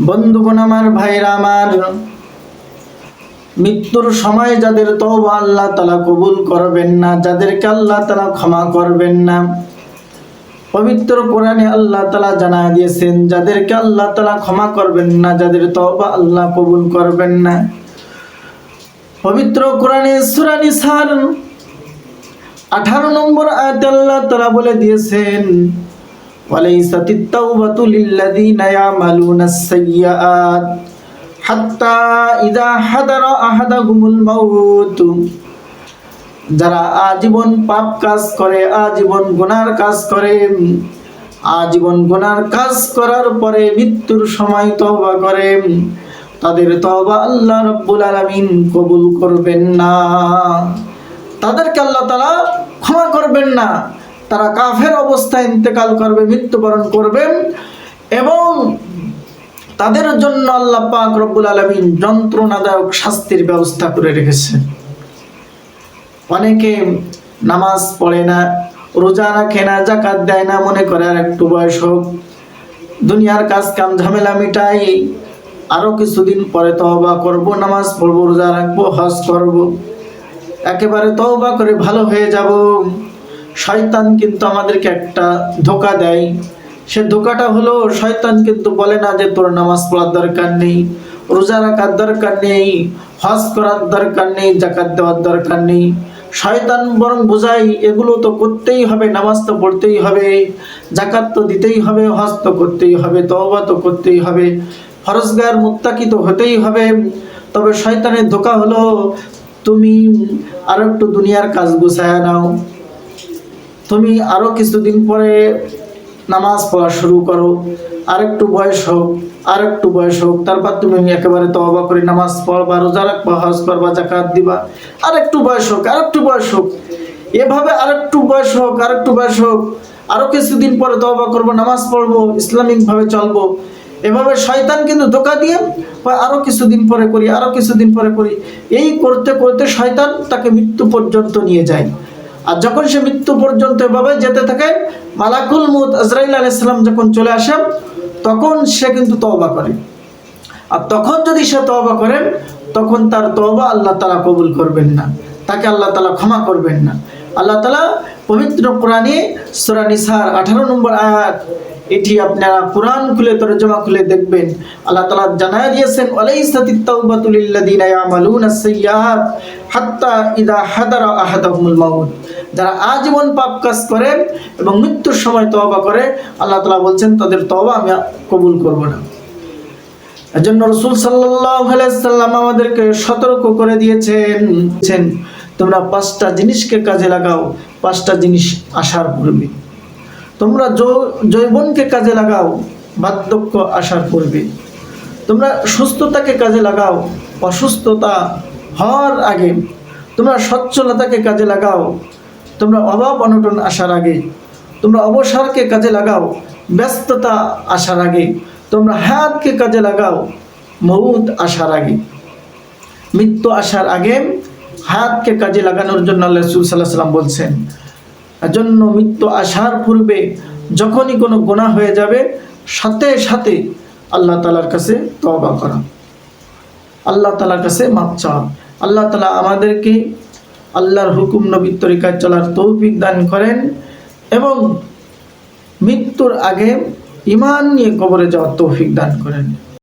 বন্ধুগণ আমার, ভাইরা আমার, মৃত্যুর সময় যাদের তওবা আল্লাহ তাআলা কবুল করবেন না, যাদেরকে আল্লাহ তাআলা ক্ষমা করবেন না, পবিত্র কোরআনে আল্লাহ তাআলা জানায় দিয়েছেন যাদেরকে আল্লাহ তাআলা ক্ষমা করবেন না, যাদের তওবা আল্লাহ কবুল করবেন না। পবিত্র কোরআনে সূরা নিসার 18 নম্বর আয়াতে আল্লাহ তাআলা বলে দিয়েছেন, ওয়ালাইসাতিত তাওবাতু লিল্লাযিনা ইয়ামালুনাস সাইয়্যাত হাত্তা ইযা হাদারা আহাদাহুমুল মাউত। যারা আজীবন পাপ কাজ করে, আজীবন গুনার কাজ করে, আজীবন গুনার কাজ করার পরে মৃত্যুর সময় তওবা করে, তাদের তওবা আল্লাহ রাব্বুল আলামিন কবুল করবেন না। তাদেরকে আল্লাহ তাআলা ক্ষমা করবেন না। তারা কাফের অবস্থায় ইন্তেকাল করবে, মৃত্যুবরণ করবেন, এবং তাদের জন্য আল্লাহ পাক রব্বুল আলামিন যন্ত্রণাদায়ক শাস্তির ব্যবস্থা করে রেখেছেন। অনেকে নামাজ পড়ে না, রোজা রাখে না, যাকাত দেয় না, মনে করে আর একটু বয়স হোক, দুনিয়ার কাজ কাম ঝামেলা মিটাই, আরো কিছুদিন পরে তওবা করব, নামাজ পড়বো, রোজা রাখবো, হজ করব, একেবারে তওবা করে ভালো হয়ে যাব। শয়তান কিন্তু আমাদেরকে একটা ধোঁকা দেয়। সে ধোঁকাটা হলো, শয়তান কিন্তু বলে না যে তোর নামাজ পড়ার দরকার নেই, রোজা রাখার দরকার নেই, হজ করার দরকার নেই, যাকাত দেওয়ার দরকার নেই। শয়তান বরং বোঝায় এগুলো তো করতেই হবে, নামাজ তো পড়তেই হবে, যাকাত তো দিতেই হবে, হজ তো করতেই হবে, তওবা তো করতেই হবে, ফরজগার মুত্তাকি তো হতেই হবে। তবে শয়তানের ধোঁকা হলো, তুমি আরো একটু দুনিয়ার কাজ গুছায় নাও, তুমি আরো কিছুদিন পরে নামাজ পড়া শুরু করো, আরেকটু বয়স হোক, আরেকটু বয়স হোক, তারপর তুমি একেবারে তওবা করে নামাজ পড়বা, রোজা রাখবা, হজ করবা, যাকাত দিবা, আরেকটু বয়স হোক, আরেকটু বয়স হোক, এভাবে আরেকটু বয়স হোক, আরেকটু বয়স হোক, আরো কিছুদিন পরে তওবা করবো, নামাজ পড়বো, ইসলামিক ভাবে চলবো। এভাবে শয়তান কিন্তু ধোঁকা দিয়ে আরো কিছুদিন পরে করি, আরো কিছুদিন পরে করি, এই করতে করতে শয়তান তাকে মৃত্যু পর্যন্ত নিয়ে যায়। আর যখন সে মৃত্যু পর্যন্ত এভাবে যেতে থাকে, মালাকুল মউত আজরাইল আলাইহিস সালাম যখন চলে আসে, তখন সে কিন্তু তওবা করে। আর তখন যদি সে তওবা করেন, তখন তার তওবা আল্লাহ তাআলা কবুল করবেন না, তাকে আল্লাহ তাআলা ক্ষমা করবেন না। আল্লাহ তাআলা পবিত্র কোরআনে সূরা নিসার 18 নম্বর আয়াত, এটি আপনারা কোরআন খুলে তরজমা খুলে দেখবেন। আল্লাহ তাআলা জানায় দিয়েছেন, ওয়ালাইসাতিত তাওবাতু লিল্লাযিনা ইয়ামালুনাস সাইয়্যাত হাত্তা ইযা হাদারা আহাদাহুমুল মাউত। যারা আজীবন পাপ কাজ করে এবং মৃত্যুর সময় তওবা করে, আল্লাহ তাআলা বলছেন তাদের তওবা আমি কবুল করব না। এজন্য রাসূল সাল্লাল্লাহু আলাইহি সাল্লাম আমাদেরকে সতর্ক করে দিয়েছেন, তোমরা 5টা জিনিসকে কাজে লাগাও, 5টা জিনিস আসার পূর্বে। তোমরা যৌবনকে কাজে লাগাও, বার্ধক্য আসার পূর্বে। তোমরা সুস্থতাকে কাজে লাগাও, অসুস্থতা হওয়ার আগে। তোমরা সচ্ছলতাকে কাজে লাগাও, তোমরা অভাব অনটন আসার আগে। তোমরা অবসরকে কাজে লাগাও, ব্যস্ততা আসার আগে। তোমরা হায়াতকে কাজে লাগাও, মউত আসার আগে। মৃত্যু আসার আগে হায়াতকে কাজে লাগানোর জন্য আল্লাহ রাসূল সাল্লাল্লাহু আলাইহি ওয়াসাল্লাম বলছেন। এজন্য মৃত্যু আসার পূর্বে যখনই কোনো গুনাহ হয়ে যাবে, সাথে সাথে আল্লাহ তাআলার কাছে তওবা করা, আল্লাহ তাআলার কাছে মাফ চাওয়া। আল্লাহ তাআলা আমাদেরকে আল্লাহর হুকুম নবীর তরিকায় চলার তৌফিক দান করেন এবং মৃত্যুর আগে ঈমান নিয়ে কবরে যাওয়ার তৌফিক দান করেন।